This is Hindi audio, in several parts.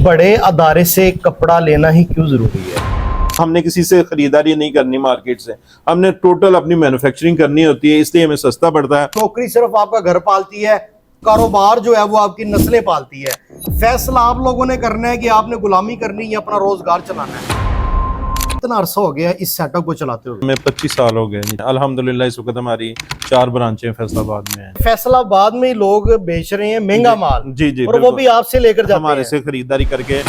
बड़े अदारे से कपड़ा लेना ही क्यों जरूरी है? हमने किसी से खरीदारी नहीं करनी मार्केट से, हमने टोटल अपनी मैन्युफैक्चरिंग करनी होती है, इसलिए हमें सस्ता पड़ता है। नौकरी सिर्फ आपका घर पालती है, कारोबार जो है वो आपकी नस्लें पालती है। फैसला आप लोगों ने करना है कि आपने गुलामी करनी है या अपना रोजगार चलाना है। कितना अरसा हो गया इस सेटअप को चलाते हुए? हमें 25 साल हो गए। अल्हम्दुलिल्लाह इस वक्त हमारी 4 ब्रांचें फैसलाबाद में हैं। फैसलाबाद में लोग बेच रहे हैं महंगा माल, जी जी, और वो भी आपसे लेकर जाते हमारे हैं। से खरीदारी करके।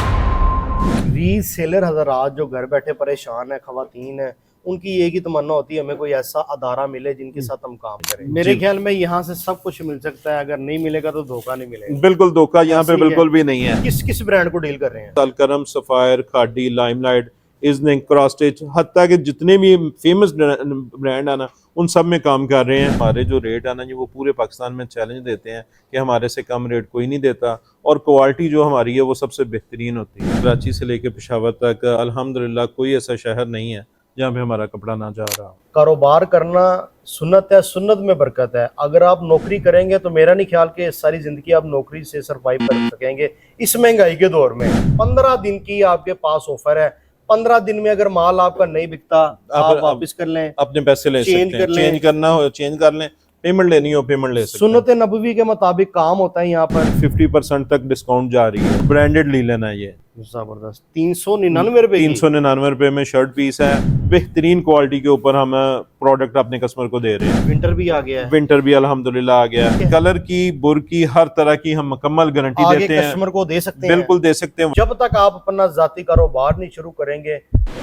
रीसेलर हजरात जो घर बैठे परेशान है, खवातीन है, उनकी एक ही तमन्ना होती है हमें कोई ऐसा अदारा मिले जिनके साथ हम काम करें। मेरे ख्याल में यहाँ से सब कुछ मिल सकता है, अगर नहीं मिलेगा तो धोखा नहीं मिलेगा। बिल्कुल धोखा यहाँ पे ऐसे ही बिल्कुल है। भी नहीं है। किस किस ब्रांड को डील कर रहे हैं? अलकरम, सफायर, खाडी, लाइमलाइट, इजनिंग, क्रॉस स्टिच, हत्ता के जितने भी फेमस ब्रांड है ना, उन सब में काम कर रहे हैं। हमारे जो रेट है ना जी, वो पूरे पाकिस्तान में चैलेंज देते हैं कि हमारे से कम रेट कोई नहीं देता, और क्वालिटी जो हमारी है वो सबसे बेहतरीन होती है। कराची से लेकर पेशावर तक अल्हम्दुलिल्लाह कोई ऐसा शहर नहीं है जहाँ पे हमारा कपड़ा ना जा रहा। कारोबार करना सुन्नत है, सुन्नत में बरकत है। अगर आप नौकरी करेंगे तो मेरा नहीं ख्याल कि सारी जिंदगी आप नौकरी से सरवाइव कर सकेंगे इस महंगाई के दौर में। 15 दिन की आपके पास ऑफर है, 15 दिन में अगर माल आपका नहीं बिकता आप वापस कर लें, अपने पैसे ले सकते हैं, चेंज करना हो चेंज कर लें, पेमेंट लेनी हो पेमेंट ले सकते हैं। सुन्नत नबवी के मुताबिक काम होता है यहाँ पर। 50% तक डिस्काउंट जा रही है। ब्रांडेड ली लेना ये जबरदस्त। 399 रुपए 399 रुपए में शर्ट पीस है, बेहतरीन क्वालिटी के ऊपर हम प्रोडक्ट अपने कस्टमर को दे रहे हैं। विंटर भी आ गया है। विंटर भी अल्हम्दुलिल्लाह आ गया है। कलर की, बुर की, हर तरह की हम मुकम्मल गारंटी आगे देते हैं, कस्टमर को दे सकते हैं। बिल्कुल दे सकते हैं। जब तक आप अपना जाती कारोबार नहीं शुरू करेंगे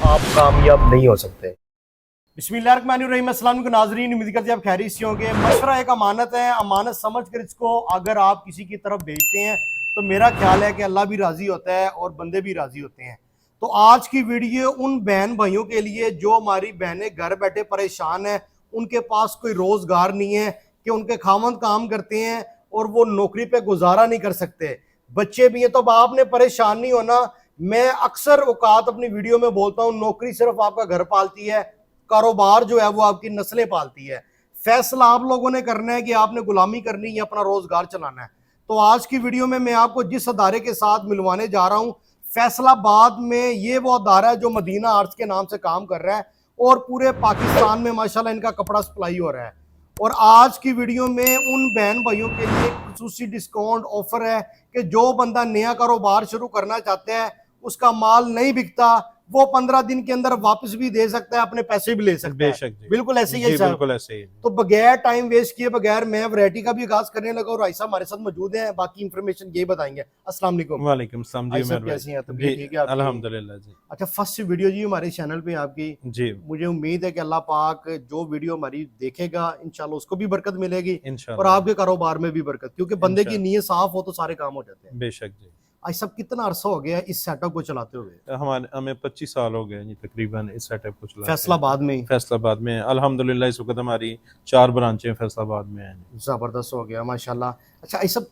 आप कामयाब नहीं हो सकते। बिस्मिल्लाहिर्रहमानिर्रहीम। अस्सलाम वालेकुम नाज़रीन, उम्मीद करते हैं आप खैरियत से होंगे। मशवरा एक अमानत है, अमानत समझ कर इसको अगर आप किसी की तरफ भेजते हैं तो मेरा ख्याल है कि अल्लाह भी राजी होता है और बंदे भी राजी होते हैं। तो आज की वीडियो उन बहन भाइयों के लिए जो हमारी बहनें घर बैठे परेशान है, उनके पास कोई रोजगार नहीं है, कि उनके खामंद काम करते हैं और वो नौकरी पे गुजारा नहीं कर सकते, बच्चे भी हैं। तो अब आपने परेशान नहीं होना। मैं अक्सर औकात अपनी वीडियो में बोलता हूँ, नौकरी सिर्फ आपका घर पालती है, कारोबार जो है वो आपकी नस्लें पालती है। फैसला आप लोगों ने करना है कि आपने गुलामी करनी है या अपना रोजगार चलाना है। तो आज की वीडियो में मैं आपको जिस अदारे के साथ मिलवाने जा रहा हूं, फैसलाबाद में, ये वो अदारा है जो मदीना आर्ट्स के नाम से काम कर रहा है और पूरे पाकिस्तान में माशाल्लाह इनका कपड़ा सप्लाई हो रहा है। और आज की वीडियो में उन बहन भाइयों के लिए खुसूसी डिस्काउंट ऑफर है कि जो बंदा नया कारोबार शुरू करना चाहता है, उसका माल नहीं बिकता, वो 15 दिन के अंदर वापस भी दे सकता है, अपने पैसे भी ले सकता है। बेशक जी, बिल्कुल ऐसे ही है सर। बिल्कुल ऐसे ही। तो बगैर टाइम वेस्ट किए बगैर मैं वैरायटी का भी आगाज करने लगा और आयशा हमारे साथ मौजूद हैं, बाकी इंफॉर्मेशन ये बताएंगे। अस्सलाम वालेकुम। वालेकुम सलाम जी, आयशा कैसी हैं? तबीयत ठीक है आपकी? अल्हम्दुलिल्लाह जी। अच्छा, फर्स्ट वीडियो जी हमारे चैनल पे आपकी, जी मुझे उम्मीद है कि अल्लाह पाक जो वीडियो हमारी देखेगा इंशाल्लाह उसको भी बरकत मिलेगी और इंशाल्लाह, आपके कारोबार में भी बरकत, क्योंकि बंदे की नीयत साफ हो तो सारे काम हो जाते हैं। बेशक जी। आज सब कितना अरसा हो गया इस सेटअप को चलाते हुए? हमें 25 साल हो गए जी तकरीबन इस सेटअप को चलाते हैं। फैसलाबाद में? फैसलाबाद में अल्हम्दुलिल्लाह इस वक्त हमारी 4 ब्रांचें फैसलाबाद में हैं। जबरदस्त हो गया माशाल्लाह। अच्छा, ये सब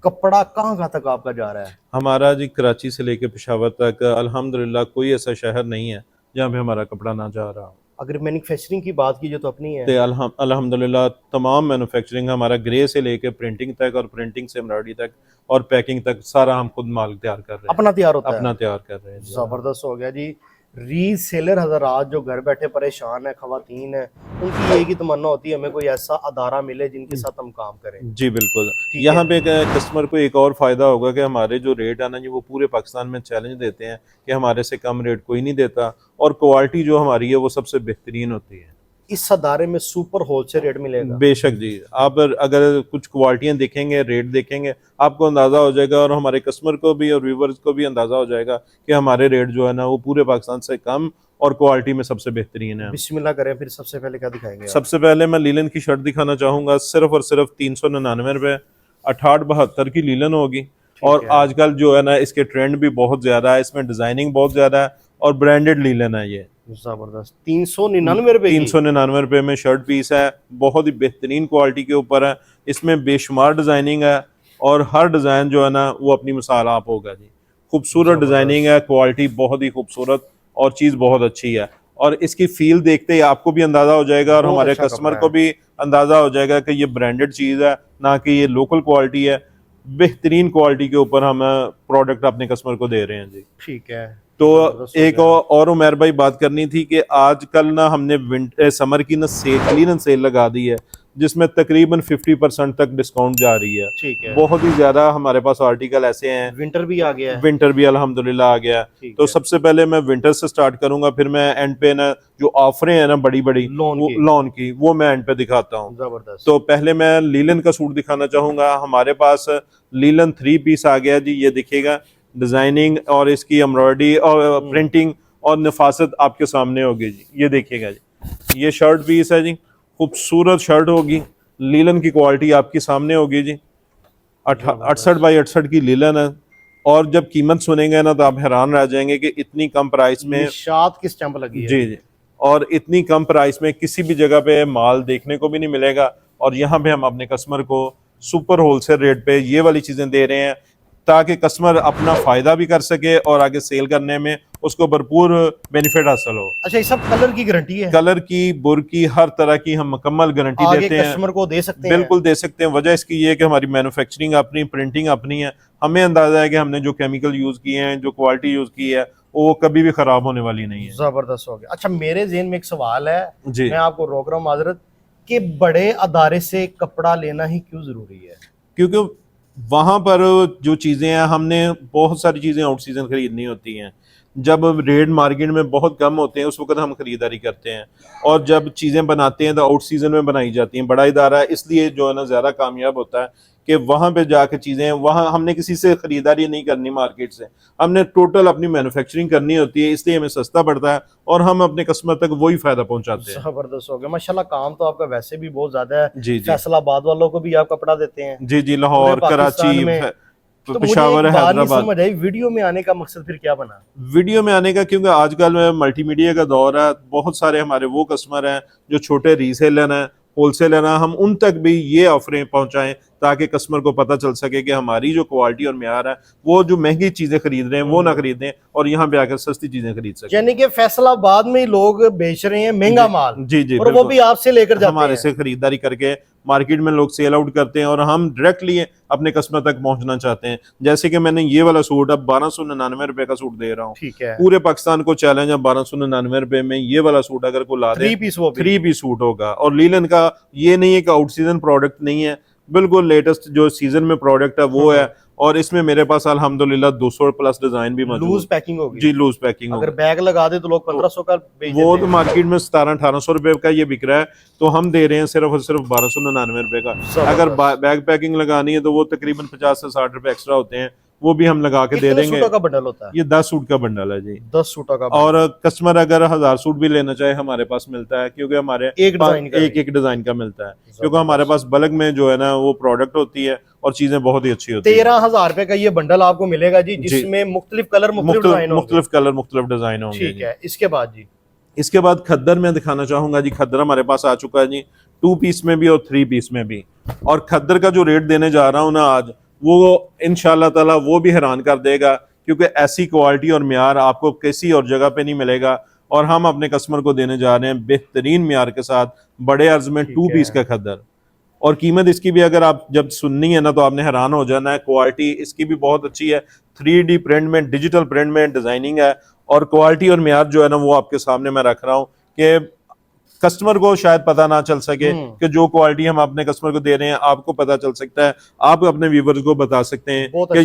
कपड़ा कहाँ तक आपका जा रहा है? हमारा जी कराची से लेकर पेशावर तक अल्हम्दुलिल्लाह कोई ऐसा शहर नहीं है जहाँ पे हमारा कपड़ा ना जा रहा। अगर मैन्युफैक्चरिंग की बात की जो तो अपनी है, तो अल्हम्दुलिल्लाह तमाम मैन्युफैक्चरिंग हमारा ग्रे से लेकर प्रिंटिंग तक और प्रिंटिंग से एम्ब्रॉयडरी तक और पैकिंग तक सारा हम खुद माल तैयार कर रहे हैं, अपना तैयार होता अपना है। तैयार कर रहे हैं। जबरदस्त हो गया जी। रीसेलर हजरात जो घर बैठे परेशान है, खवातीन है, उनकी एक ही तमन्ना होती है हमें कोई ऐसा अदारा मिले जिनके साथ हम काम करें। जी बिल्कुल। ठीक यहाँ है। पे कस्टमर को एक और फायदा होगा कि हमारे जो रेट है ना जी, वो पूरे पाकिस्तान में चैलेंज देते हैं कि हमारे से कम रेट कोई नहीं देता, और क्वालिटी जो हमारी है वो सबसे बेहतरीन होती है। इस अदारे में सुपर होलसेल रेट मिलेगा? बेशक जी। आप अगर कुछ क्वालिटियाँ देखेंगे, रेट देखेंगे, आपको अंदाज़ा हो जाएगा, और हमारे कस्टमर को भी और व्यूवर्स को भी अंदाज़ा हो जाएगा कि हमारे रेट जो है ना वो पूरे पाकिस्तान से कम और क्वालिटी में सबसे बेहतरीन है। बिस्मिल्लाह करें, फिर सबसे पहले क्या दिखाएंगे आप? सबसे पहले मैं लीलन की शर्ट दिखाना चाहूँगा, सिर्फ और सिर्फ 399 रुपये। 68-72 की लीलन होगी, और आजकल जो है ना इसके ट्रेंड भी बहुत ज़्यादा है, इसमें डिज़ाइनिंग बहुत ज़्यादा है और ब्रांडेड लीलन है ये। जबरदस्त। 399 रुपए? 399 रुपये में शर्ट पीस है, बहुत ही बेहतरीन क्वालिटी के ऊपर है, इसमें बेशुमार डिज़ाइनिंग है और हर डिज़ाइन जो है ना वो अपनी मिसाल आप होगा जी। खूबसूरत डिज़ाइनिंग है, क्वालिटी बहुत ही खूबसूरत और चीज़ बहुत अच्छी है, और इसकी फील देखते ही आपको भी अंदाज़ा हो जाएगा और हमारे कस्टमर को भी अंदाज़ा हो जाएगा कि ये ब्रांडेड चीज़ है, ना कि ये लोकल क्वालिटी है। बेहतरीन क्वालिटी के ऊपर हम प्रोडक्ट अपने कस्टमर को दे रहे हैं जी। ठीक है। तो जबरदस्त हो एक गया। और उमर भाई बात करनी थी कि आजकल ना हमने समर की ना क्लीयरेंस सेल लगा दी है, जिसमें तकरीबन 50% तक डिस्काउंट जा रही है। ठीक है। बहुत ही ज्यादा हमारे पास आर्टिकल ऐसे हैं। विंटर भी आ गया है। विंटर भी अल्हम्दुलिल्लाह आ गया। ठीक तो है। सबसे पहले मैं विंटर से स्टार्ट करूंगा, फिर मैं एंड पे ना जो ऑफरें हैं ना बड़ी बड़ी लॉन की। लॉन की, वो मैं एंड पे दिखाता हूँ। जबरदस्त। तो पहले मैं लीलन का सूट दिखाना चाहूंगा। हमारे पास लीलन 3 पीस आ गया जी, ये देखिएगा। डिजाइनिंग और इसकी एम्ब्रॉयडरी और प्रिंटिंग और नफासत आपके सामने होगी जी, ये देखिएगा जी। ये शर्ट पीस है जी, खूबसूरत शर्ट होगी, लीलन की क्वालिटी आपके सामने होगी जी। 68 बाई 68 की लीलन है। और जब कीमत सुनेंगे ना तो आप हैरान रह जाएंगे कि इतनी कम प्राइस में निशात की स्टैंप लगी है। जी जी, और इतनी कम प्राइस में किसी भी जगह पे माल देखने को भी नहीं मिलेगा। और यहाँ पे हम अपने कस्टमर को सुपर होलसेल रेट पे ये वाली चीजें दे रहे हैं, ताकि कस्टमर अपना फायदा भी कर सके और आगे सेल करने में उसको भरपूर बेनिफिट हासिल हो। अच्छा, ये सब कलर की गारंटी है? कलर की, बुर की, हर तरह की हम मुकम्मल गारंटी आगे देते हैं। कस्टमर को दे सकते हैं? बिल्कुल दे सकते हैं। वजह इसकी ये है कि हमारी मैन्युफैक्चरिंग अपनी, प्रिंटिंग अपनी है। हमें अंदाजा है कि हमने जो केमिकल यूज किए हैं, जो क्वालिटी यूज की है, वो कभी भी खराब होने वाली नहीं है। जबरदस्त हो गया। अच्छा, मेरे ज़हन में एक सवाल है, जी, मैं आपको रोक रहा हूँ, माजरत, कि बड़े अदारे से कपड़ा लेना ही क्यों जरूरी है? क्योंकि वहां पर जो चीजें हैं, हमने बहुत सारी चीजें आउट सीजन खरीदनी होती हैं। जब रेट मार्केट में बहुत कम होते हैं उस वक्त हम खरीदारी करते हैं, और जब चीजें बनाते हैं तो आउट सीजन में बनाई जाती हैं। बड़ा इदारा है, इसलिए जो है ना ज्यादा कामयाब होता है कि वहां पे जाके चीजें, वहां हमने किसी से खरीदारी नहीं करनी मार्केट से, हमने टोटल अपनी मैन्युफैक्चरिंग करनी होती है। इसलिए हमें सस्ता पड़ता है और हम अपने कस्टमर तक वही फायदा पहुंचाते हैं। जबरदस्त हो गया माशाल्लाह। काम तो आपका वैसे भी बहुत ज्यादा है। जी जी फैसलाबाद वालों को भी आप कपड़ा देते हैं? जी जी, लाहौर, पूरे पाकिस्तान कराची, में। तो मुझे पेशावर, एक बात नहीं हैदराबाद। समझ आई, वीडियो में आने का मकसद फिर क्या बना? वीडियो में आने का क्योंकि आजकल में मल्टीमीडिया का दौर है। बहुत सारे हमारे वो कस्टमर हैं जो छोटे रीसेलर हैं, होलसेलर हैं, हम उन तक भी ये ऑफरें पहुंचाएं ताकि कस्टमर को पता चल सके कि हमारी जो क्वालिटी और म्यार है, वो जो महंगी चीजें खरीद रहे हैं वो ना खरीदें और यहाँ पे आकर सस्ती चीजें खरीद सकें। यानी कि फैसलाबाद में ही लोग बेच रहे हैं महंगा माल, जी जी, और वो बिल्कुल। भी आपसे लेकर जाते हमारे हैं। से खरीदारी करके मार्केट में लोग सेल आउट करते हैं और हम डायरेक्टली अपने कस्टमर तक पहुंचना चाहते हैं। जैसे कि मैंने ये वाला सूट अब 1299 रुपए का सूट दे रहा हूँ। ठीक है। पूरे पाकिस्तान को चैलेंज है, 1299 रुपए में ये वाला सूट अगर कोई ला दे, 3 पीस, वो भी 3 पीस सूट होगा। और लीलन का ये नहीं है कि आउट सीजन प्रोडक्ट नहीं है, बिल्कुल लेटेस्ट जो सीजन में प्रोडक्ट है वो है। और इसमें मेरे पास अल्हम्दुलिल्लाह 200 प्लस डिजाइन भी मौजूद। लूज पैकिंग होगी जी, लूज पैकिंग अगर होगी। बैग लगा दे तो लोग 1500 का बेच वो देते तो हैं। मार्केट में 1700-1800 रुपए का ये बिक रहा है, तो हम दे रहे हैं सिर्फ और सिर्फ 1299 रुपए का। अगर बैग पैकिंग लगानी है तो वो तकरीबन 50 से 60 रुपए एक्स्ट्रा होते हैं, वो भी हम लगा के दे कितने देंगे। सूटों का बंडल होता है? ये 10 सूट का बंडल है जी। 10 सूटों का और कस्टमर अगर 1000 सूट भी लेना चाहे हमारे पास मिलता है, क्योंकि हमारे एक डिजाइन का एक डिजाइन का मिलता है, क्योंकि हमारे पास बल्क में जो है ना वो प्रोडक्ट होती है और चीजें बहुत ही अच्छी होती है। 13,000 रुपए का ये बंडल आपको मिलेगा जी, जिसमें मुख्तलिफ कलर, मुख्तलिफ डिजाइन होंगे। मुख्तलिफ कलर, मुख्तलिफ डिजाइन होंगे। ठीक है। इसके बाद जी, इसके बाद खद्दर में दिखाना चाहूंगा जी। खद्दर हमारे पास आ चुका है जी, 2 पीस में भी और 3 पीस में भी। और खद्दर का जो रेट देने जा रहा हूं ना आज, वो इंशाल्लाह ताला वो भी हैरान कर देगा, क्योंकि ऐसी क्वालिटी और म्यार आपको किसी और जगह पे नहीं मिलेगा। और हम अपने कस्टमर को देने जा रहे हैं बेहतरीन म्यार के साथ बड़े अर्ज में 2 पीस का खद्दर। और कीमत इसकी भी अगर आप जब सुननी है ना तो आपने हैरान हो जाना है। क्वालिटी इसकी भी बहुत अच्छी है, 3D प्रिंट में, डिजिटल प्रिंट में डिजाइनिंग है। और क्वालिटी और म्यार जो है ना वो आपके सामने मैं रख रहा हूँ कि कस्टमर को शायद पता ना चल सके कि जो क्वालिटी हम अपने कस्टमर को दे रहे हैं आपको पता चल सकता है, आप अपने व्यूवर्स को बता सकते हैं कि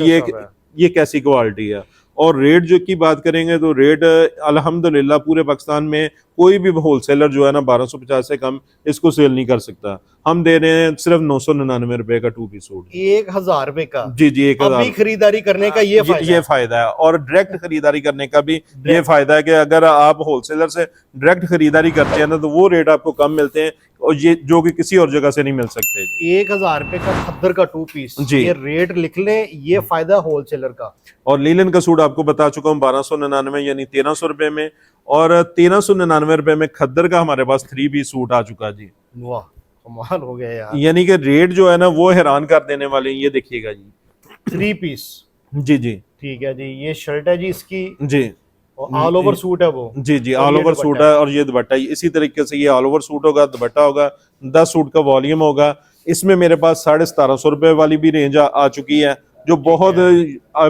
ये कैसी क्वालिटी है। और रेट जो की बात करेंगे तो रेट अल्हम्दुलिल्लाह पूरे पाकिस्तान में कोई भी होलसेलर जो है ना 1250 से कम इसको सेल नहीं कर सकता। हम दे रहे हैं सिर्फ 999 रुपए का 2 पीस सूट। 1000 रुपए का? जी जी, 1000। अभी खरीदारी करने का ये फायदा है। और डायरेक्ट खरीदारी करने का भी ये फायदा है कि अगर आप होलसेलर से डायरेक्ट खरीदारी करते हैं ना तो वो रेट आपको कम मिलते हैं, और ये जो कि किसी और जगह से नहीं मिल सकते। 1000 रुपए का खद्दर का 2 पीस, ये रेट लिख लें, ये फायदा होलसेलर का। और लीलन का सूट आपको बता चुका हूँ 1299 यानी 1300 रुपए में। और 1399 रुपए में खद्दर का हमारे पास 3 पीस सूट आ चुका जी। वाह, कमाल हो गया यार। यानी कि रेट जो है ना वो हैरान कर देने वाले। ये देखिएगा जी, 3 पीस। जी जी, ठीक है जी। ये शर्ट है जी इसकी जी, ऑल ओवर सूट है वो? जी जी, ऑल ओवर सूट है। और ये दुपट्टा इसी तरीके से ये ऑल ओवर सूट होगा, दुपट्टा होगा, 10 सूट का वॉल्यूम होगा। इसमें मेरे पास 1750 रुपए वाली भी रेंज आ चुकी है। जो बहुत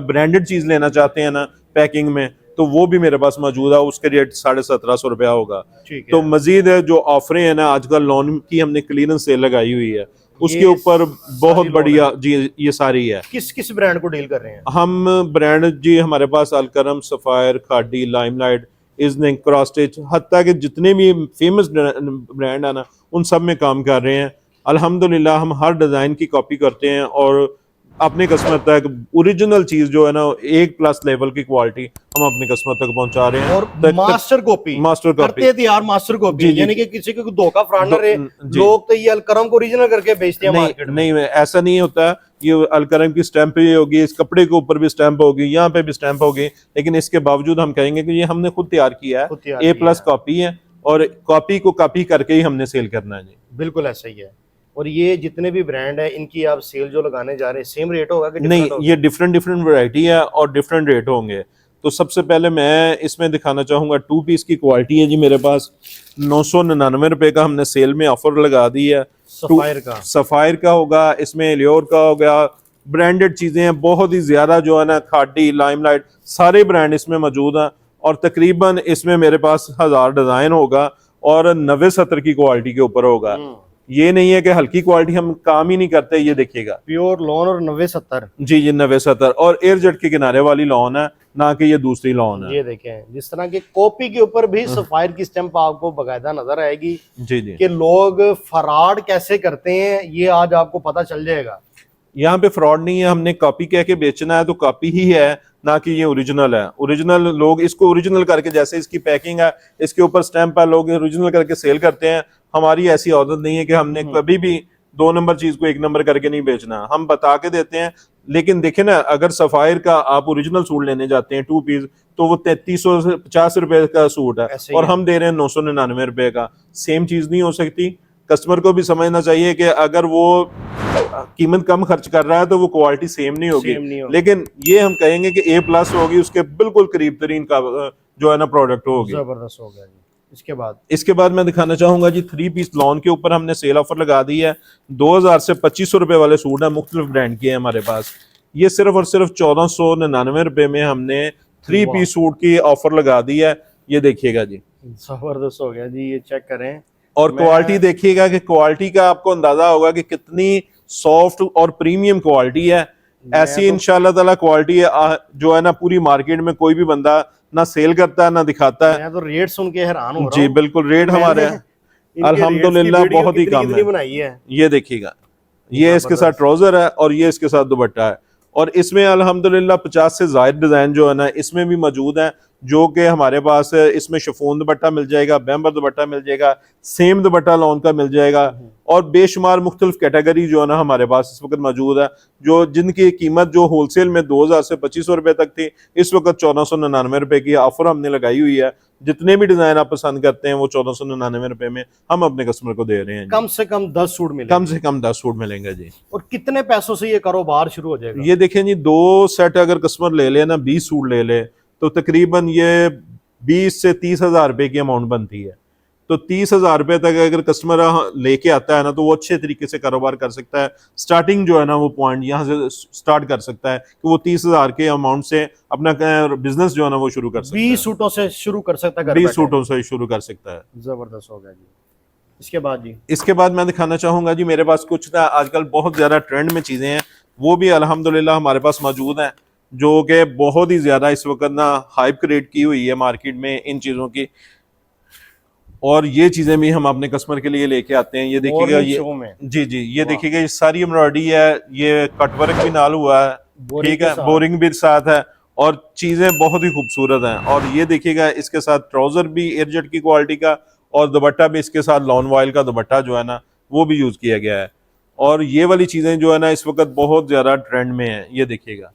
ब्रांडेड चीज लेना चाहते हैं ना पैकिंग में, तो वो भी मेरे पास मौजूद है, उसके रेट 1750 रुपया होगा। ठीक है। तो मजीद जो ऑफरें हैं ना, आजकल लॉन की हमने क्लियरेंस सेल लगाई हुई है, उसके ये ऊपर बहुत सारी बढ़िया जी ये सारी है। किस किस ब्रांड को डील कर रहे हैं? हम ब्रांड जी हमारे पास अलकरम, सफायर, खाडी, लाइमलाइट, इजनिंग, क्रॉसस्टिच, हत्ता के जितने भी फेमस ब्रांड है ना, उन सब में काम कर रहे हैं। अल्हम्दुलिल्लाह हम हर डिज़ाइन की कॉपी करते हैं और अपने कस्टमर तक ओरिजिनल चीज जो है ना, एक प्लस लेवल की क्वालिटी हम अपने कस्टमर तक पहुंचा रहे हैं। और मास्टर कॉपी मास्टर कॉपी करते थे यार, मास्टर कॉपी जी, जी। यानी कि किसी को धोखा फराड ना रहे। जी। लोग तो ये अलकरम को ओरिजिनल करके बेचते हैं मार्केट में। नहीं, ऐसा नहीं होता। ये अलकरम की स्टैंप भी होगी, इस कपड़े के ऊपर भी स्टैंप होगी, यहाँ पे भी स्टैंप होगी, लेकिन इसके बावजूद हम कहेंगे कि ये हमने खुद तैयार किया है, A+ कॉपी है और कॉपी को कॉपी करके ही हमने सेल करना है जी। बिल्कुल ऐसा ही है। और ये जितने भी ब्रांड है, इनकी आप सेल जो लगाने जा रहे हैं, सेम रेट होगा कि नहीं, ये डिफरेंट वैरायटी है और डिफरेंट रेट होंगे। तो सबसे पहले मैं इसमें दिखाना चाहूंगा 2 पीस की क्वालिटी है जी मेरे पास। 999 रुपए का हमने सेल में ऑफर लगा दी है। सफायर का होगा, इसमें एलियोर का होगा, ब्रांडेड चीजें हैं बहुत ही ज्यादा जो है ना, खाडी, लाइमलाइट, सारे ब्रांड इसमें मौजूद हैं। और तकरीबन इसमें मेरे पास 1000 डिजाइन होगा और 90-70 की क्वालिटी के ऊपर होगा। ये नहीं है कि हल्की क्वालिटी हम काम ही नहीं करते। ये देखिएगा प्योर लॉन और 90-70 जी 90-70 और एयर जेट के किनारे वाली लॉन है, ना कि ये दूसरी लॉन है। ये देखें, जिस तरह की कॉपी के ऊपर भी सफायर की स्टैंप आपको बकायदा नजर आएगी जी कि लोग फराड कैसे करते हैं, ये आज आपको पता चल जाएगा। यहाँ पे फ्रॉड नहीं है, हमने कॉपी कह के बेचना है तो कॉपी ही है, ना कि ये ओरिजिनल है। ओरिजिनल लोग इसको ओरिजिनल करके, जैसे इसकी पैकिंग है, इसके ऊपर स्टैंप है, लोग ओरिजिनल करके सेल करते हैं। हमारी ऐसी आदत नहीं है कि हमने कभी भी 2 नंबर चीज को 1 नंबर करके नहीं बेचना, हम बता के देते हैं। लेकिन देखे ना, अगर सफायर का आप ओरिजिनल सूट लेने जाते हैं 2 पीस, तो वो 3350 रुपए का सूट है और हम दे रहे हैं 999 रुपए का। सेम चीज नहीं हो सकती। कस्टमर को भी समझना चाहिए कि अगर वो कीमत कम खर्च कर रहा है तो वो क्वालिटी सेम नहीं होगी। लेकिन ये हम कहेंगे कि A+ होगी, उसके बिल्कुल करीब तरीन का जो है ना प्रोडक्ट होगी। जबरदस्त हो गया जी। इसके बाद मैं दिखाना चाहूंगा जी 3 पीस लॉन के ऊपर हमने सेल ऑफर लगा दी है। 2000 से 2500 रुपए वाले सूट है, मुख्तलिफ ब्रांड के हैं हमारे पास। ये सिर्फ और सिर्फ 1499 रुपए में हमने 3 पीस सूट की ऑफर लगा दी है। ये देखिएगा जी, जबरदस्त हो गया जी। ये चेक करें और क्वालिटी देखिएगा कि क्वालिटी का आपको अंदाजा होगा कि कितनी सॉफ्ट और प्रीमियम क्वालिटी है। ऐसी इंशाल्लाह ताला क्वालिटी जो है ना, पूरी मार्केट में कोई भी बंदा ना सेल करता है ना दिखाता है। मैं तो रेट सुन के हैरान हो रहा हूं जी बिल्कुल, रेट हमारे अल्हम्दुलिल्लाह बहुत ही कम है। ये देखिएगा, ये इसके साथ ट्राउजर है और ये इसके साथ दुपट्टा है। और इसमें अल्हम्दुलिल्लाह 50 से ज्यादा डिजाइन जो है ना इसमें भी मौजूद है, जो कि हमारे पास इसमें शिफॉन दुपट्टा मिल जाएगा, बैम्बर दुपट्टा मिल जाएगा, सेम दुपट्टा लॉन का मिल जाएगा और बेशुमार मुख्तलिफ कैटेगरी जो है ना हमारे पास इस वक्त मौजूद है, जो जिनकी कीमत जो होलसेल में 2000 से 2500 रुपए तक थी, इस वक्त 1499 रुपए की ऑफर हमने लगाई हुई है। जितने भी डिजाइन आप पसंद करते हैं वो 1499 रुपए में हम अपने कस्टमर को दे रहे हैं। कम से कम 10 सूट मिलेंगे। कम से कम 10 सूट मिलेंगे जी। और कितने पैसों से ये कारोबार शुरू हो जाएगा? ये देखें जी, 2 सेट अगर कस्टमर ले ले ना, 20 सूट ले ले, तो तकरीबन ये 20 से 30 हजार रुपए की अमाउंट बनती है। तो 30 हजार रुपए तक अगर कस्टमर लेके आता है ना, तो वो अच्छे तरीके से कारोबार कर सकता है। स्टार्टिंग जो है ना, वो पॉइंट यहाँ से स्टार्ट कर सकता है कि वो 30 हजार के अमाउंट से अपना बिजनेस जो है ना वो शुरू कर सकता है। 20 सूटों से शुरू कर सकता है, 20 सूटों से शुरू कर सकता है। जबरदस्त हो गया जी। इसके बाद मैं दिखाना चाहूंगा जी, मेरे पास कुछ ना आजकल बहुत ज्यादा ट्रेंड में चीजें हैं, वो भी अल्हम्दुलिल्लाह हमारे पास मौजूद हैं, जो कि बहुत ही ज्यादा इस वक्त ना हाइप क्रिएट की हुई है मार्केट में इन चीजों की। और ये चीजें भी हम अपने कस्टमर के लिए लेके आते हैं। ये देखिएगा, ये जी जी, ये देखिएगा, ये सारी एम्ब्रॉयडरी है, ये कटवर्क भी नाल हुआ है, ठीक है, बोरिंग भी साथ है और चीजें बहुत ही खूबसूरत हैं। और ये देखिएगा, इसके साथ ट्राउजर भी एयरजेट की क्वालिटी का और दुपट्टा भी इसके साथ लॉन वॉयल का दुपट्टा जो है ना वो भी यूज किया गया है। और ये वाली चीजें जो है ना इस वक्त बहुत ज्यादा ट्रेंड में है। ये देखिएगा,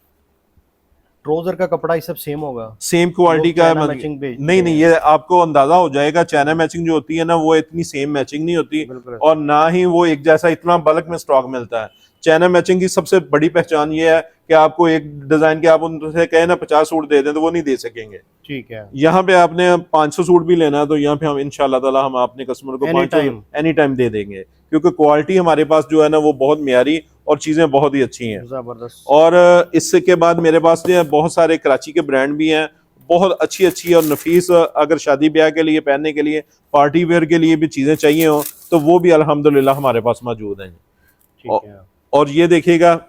ट्राउजर का कपड़ा ये सब सेम होगा? सेम क्वालिटी लोग का चाइना मैचिंग भेजते नहीं नहीं, हैं। ये आपको अंदाजा हो जाएगा। चाइना मैचिंग जो होती है ना, वो इतनी सेम मैचिंग नहीं होती, बिल्कुल। और ना ही वो एक जैसा इतना बल्क में स्टॉक मिलता है। चाइना मैचिंग की सबसे बड़ी पहचान ये है कि आपको एक डिजाइन के आप उनसे कहें ना 50 सूट दे दें तो वो नहीं दे सकेंगे। ठीक है। यहाँ पे आपने 500 सूट भी लेना है तो यहाँ पे हम इंशाल्लाह ताला हम अपने कस्टमर को Any 500 time। एनी टाइम दे देंगे, क्योंकि क्वालिटी हमारे पास जो है ना वो बहुत म्यारी और चीजें बहुत ही अच्छी हैं। जबरदस्त। और इसके बाद मेरे पास जो है बहुत सारे कराची के ब्रांड भी हैं, बहुत अच्छी अच्छी और नफीस, अगर शादी ब्याह के लिए पहनने के लिए, पार्टी वेयर के लिए भी चीजें चाहिए हो तो वो भी अल्हम्दुलिल्लाह हमारे पास मौजूद हैं। ठीक है। और ये देखिएगा,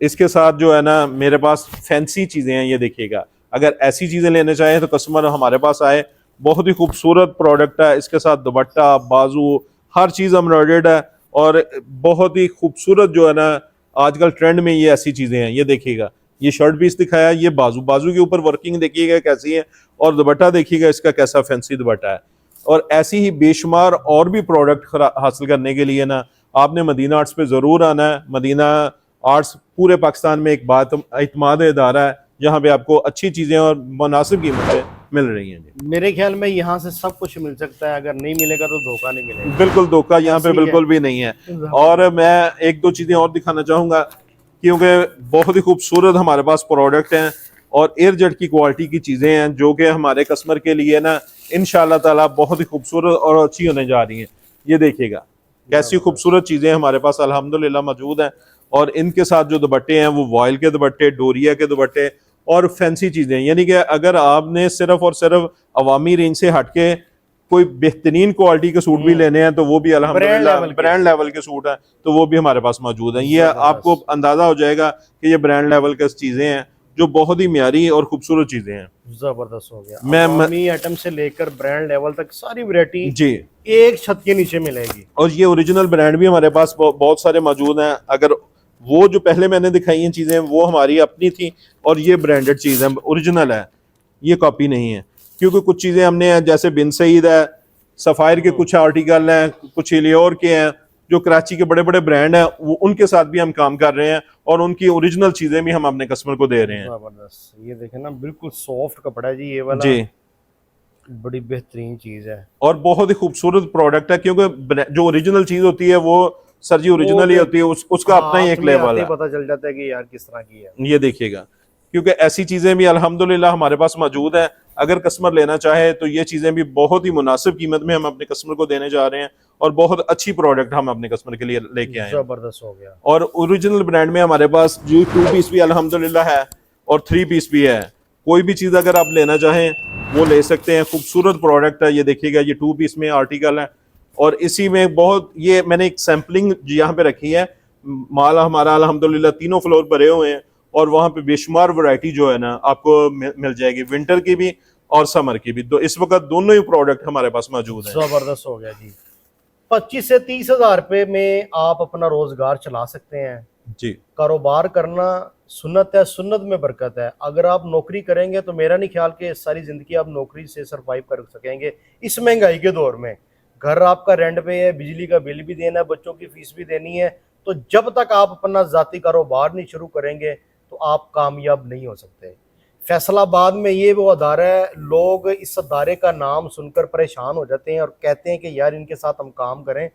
इसके साथ जो है ना मेरे पास फैंसी चीजें हैं, ये देखिएगा। अगर ऐसी चीजें लेना चाहें तो कस्टमर हमारे पास आए, बहुत ही खूबसूरत प्रोडक्ट है। इसके साथ दुपट्टा, बाजू, हर चीज एम्ब्रॉयडर्ड है, और बहुत ही खूबसूरत जो है ना आजकल ट्रेंड में ये ऐसी चीजें हैं। ये देखिएगा, ये शर्ट पीस दिखाया, ये बाजू, बाजू के ऊपर वर्किंग देखिएगा कैसी है, और दुपट्टा देखिएगा इसका कैसा फैंसी दुपट्टा है। और ऐसी ही बेशुमार और भी प्रोडक्ट हासिल करने के लिए ना आपने मदीना आर्ट्स पे जरूर आना है। मदीना आर्ट्स पूरे पाकिस्तान में एक बात इत्माद इदारा है जहाँ पे आपको अच्छी चीजें और मुनासिब कीमतें मिल रही हैं। जी मेरे ख्याल में यहाँ से सब कुछ मिल सकता है, अगर नहीं मिलेगा तो धोखा नहीं मिलेगा। बिल्कुल, धोखा यहाँ पे ऐसी है। बिल्कुल भी नहीं है। और मैं एक दो चीजें और दिखाना चाहूंगा, क्योंकि बहुत ही खूबसूरत हमारे पास प्रोडक्ट हैं और एयरजेट की क्वालिटी की चीजें हैं जो कि हमारे कस्टमर के लिए ना इंशाल्लाह ताला बहुत ही खूबसूरत और अच्छी होने जा रही हैं। ये देखिएगा कैसी खूबसूरत चीजें हमारे पास अल्हम्दुलिल्लाह मौजूद हैं। और इनके साथ जो दुपट्टे हैं वो वॉयल के दुपट्टे, डोरिया के दुपट्टे और फैंसी चीजें, यानी कि अगर आपने सिर्फ और सिर्फ अवामी रेंज से हटके कोई बेहतरीन क्वालिटी के सूट भी लेने हैं तो वो भी अल्हम्दुलिल्लाह ब्रांड लेवल के सूट हैं तो वो भी हमारे पास मौजूद हैं। ये आपको अंदाजा हो जाएगा कि ये ब्रांड लेवल की चीजें हैं जो बहुत ही म्यारी और खूबसूरत चीजें हैं। जबरदस्त हो गया। मैं अवामी आइटम से लेकर ब्रांड लेवल तक सारी वैरायटी जी एक छत के नीचे मिलेगी। और ये ओरिजिनल ब्रांड भी हमारे पास बहुत सारे मौजूद हैं। अगर वो जो पहले मैंने दिखाई हैं चीजें वो हमारी अपनी थी, और ये ब्रांडेड चीज है, ओरिजिनल है, ये कॉपी नहीं है। क्योंकि कुछ चीजें हमने जैसे बिन सईद है, सफायर के कुछ आर्टिकल हैं, कुछ इलियोर के हैं जो कराची के बड़े बड़े ब्रांड हैं, वो उनके साथ भी हम काम कर रहे हैं और उनकी ओरिजिनल चीजें भी हम अपने कस्टमर को दे रहे हैं। जबरदस्त। ये देखें ना, बिल्कुल सॉफ्ट कपड़ा है जी ये वाला। जी, बड़ी बेहतरीन चीज है और बहुत ही खूबसूरत प्रोडक्ट है, क्योंकि जो ओरिजिनल चीज होती है वो सर जी ओरिजिनल ही होती है, उसका अपना ही एक लेवल है। पता चल जाता है कि यार किस तरह की है। ये देखिएगा, क्योंकि ऐसी चीजें भी अल्हम्दुलिल्लाह हमारे पास मौजूद है। अगर कस्टमर लेना चाहे तो ये चीजें भी बहुत ही मुनासिब कीमत में हम अपने कस्टमर को देने जा रहे हैं, और बहुत अच्छी प्रोडक्ट हम अपने कस्टमर के लिए लेके आए हैं। जबरदस्त हो गया। और ओरिजिनल ब्रांड में हमारे पास जो 2 पीस भी अल्हम्दुलिल्लाह है और 3 पीस भी है। कोई भी चीज अगर आप लेना चाहें वो ले सकते हैं। खूबसूरत प्रोडक्ट है, ये देखिएगा, ये 2 पीस में आर्टिकल है, और इसी में बहुत, ये मैंने एक सैम्पलिंग यहाँ पे रखी है। माल हमारा अल्हम्दुलिल्लाह तीनों फ्लोर भरे हुए हैं, और वहाँ पे बेशुमार वैरायटी जो है ना आपको मिल जाएगी, विंटर की भी और समर की भी। तो इस वक्त दोनों ही प्रोडक्ट हमारे पास मौजूद है। जबरदस्त हो गया जी। 25 से 30 हजार रुपए में आप अपना रोजगार चला सकते हैं। जी, कारोबार करना सुन्नत है, सुन्नत में बरकत है। अगर आप नौकरी करेंगे तो मेरा नहीं ख्याल कि सारी जिंदगी आप नौकरी से सरवाइव कर सकेंगे इस महंगाई के दौर में। घर आपका रेंट पे है, बिजली का बिल भी देना है, बच्चों की फीस भी देनी है। तो जब तक आप अपना जाती कारोबार नहीं शुरू करेंगे तो आप कामयाब नहीं हो सकते। फैसलाबाद में ये वो अदारा है, लोग इस अदारे का नाम सुनकर परेशान हो जाते हैं और कहते हैं कि यार इनके साथ हम काम करें।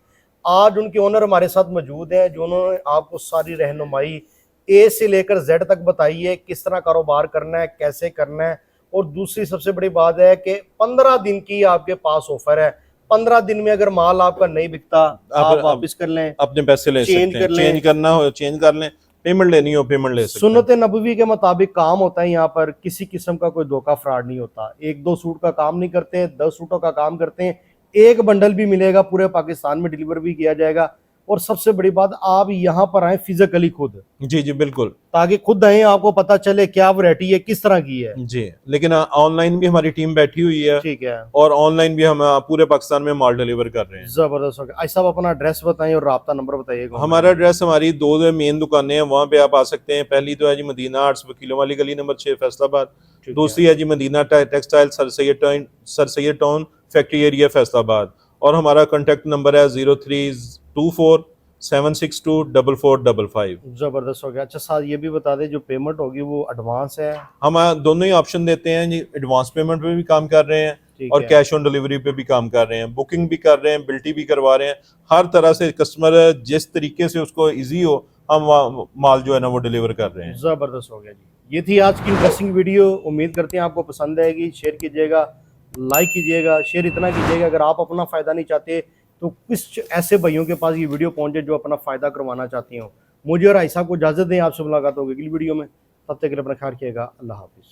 आज उनके ओनर हमारे साथ मौजूद हैं जो उन्होंने आपको सारी रहनुमाई ए से लेकर जेड तक बताई है, किस तरह कारोबार करना है, कैसे करना है। और दूसरी सबसे बड़ी बात है कि 15 दिन की आपके पास ऑफर है। 15 दिन में अगर माल आपका नहीं बिकता आप वापस कर लें, अपने पैसे ले चेंज सकते हैं, कर लें। चेंज करना हो चेंज कर लें, पेमेंट लेनी हो पेमेंट ले सकते हैं। सुन्नत नबवी के मुताबिक काम होता है यहाँ पर। किसी किस्म का कोई धोखा फ्रॉड नहीं होता। 1-2 सूट का काम नहीं करते, 10 सूटों का काम करते हैं। एक बंडल भी मिलेगा, पूरे पाकिस्तान में डिलीवर भी किया जाएगा। और सबसे बड़ी बात, आप यहाँ पर आए फिजिकली खुद, जी जी बिल्कुल, ताकि खुद आए आपको पता चले क्या वैरायटी है, किस तरह की है। जी। लेकिन ऑनलाइन भी हमारी टीम बैठी हुई है, ठीक है, और ऑनलाइन भी हम पूरे पाकिस्तान में माल डिलीवर कर रहे हैं। जबरदस्त हो गया। ऐसा अपना एड्रेस बताएं और राब्ता नंबर बताइएगा। हमारा एड्रेस, हमारी 2 मेन दुकानें हैं, वहाँ पे आप आ सकते हैं। पहली तो है जी मदीना आर्ट्स, वकीलों वाली गली नंबर 6 फैसलाबाद। दूसरी है जी Madina textile, Sir Syed town factory area Faisalabad. और हमारा कॉन्टैक्ट नंबर है 0324 76244555। ज़बरदस्त हो गया। अच्छा साथ ये भी बता दें, जो पेमेंट होगी वो एडवांस है? हम दोनों ही ऑप्शन देते हैं जी, एडवांस पेमेंट पे भी काम कर रहे हैं ठीक और है। कैश ऑन डिलीवरी पे भी काम कर रहे हैं, बुकिंग भी कर रहे हैं, बिल्टी भी करवा रहे हैं। हर तरह से कस्टमर जिस तरीके से उसको इजी हो, हम माल जो है ना वो डिलीवर कर रहे हैं। ज़बरदस्त हो गया जी। ये थी आज की इंटरेस्टिंग वीडियो। उम्मीद करते हैं आपको पसंद आएगी। शेयर कीजिएगा, लाइक कीजिएगा। शेयर इतना कीजिएगा, अगर आप अपना फ़ायदा नहीं चाहते तो कुछ ऐसे भाइयों के पास ये वीडियो पहुंचे जो अपना फ़ायदा करवाना चाहती हों। मुझे और आयशा को इजाज़त दें, आपसे मुलाकात होगी अगली वीडियो में। तब तक के लिए अपना ख्याल रखिएगा। अल्लाह हाफिज़।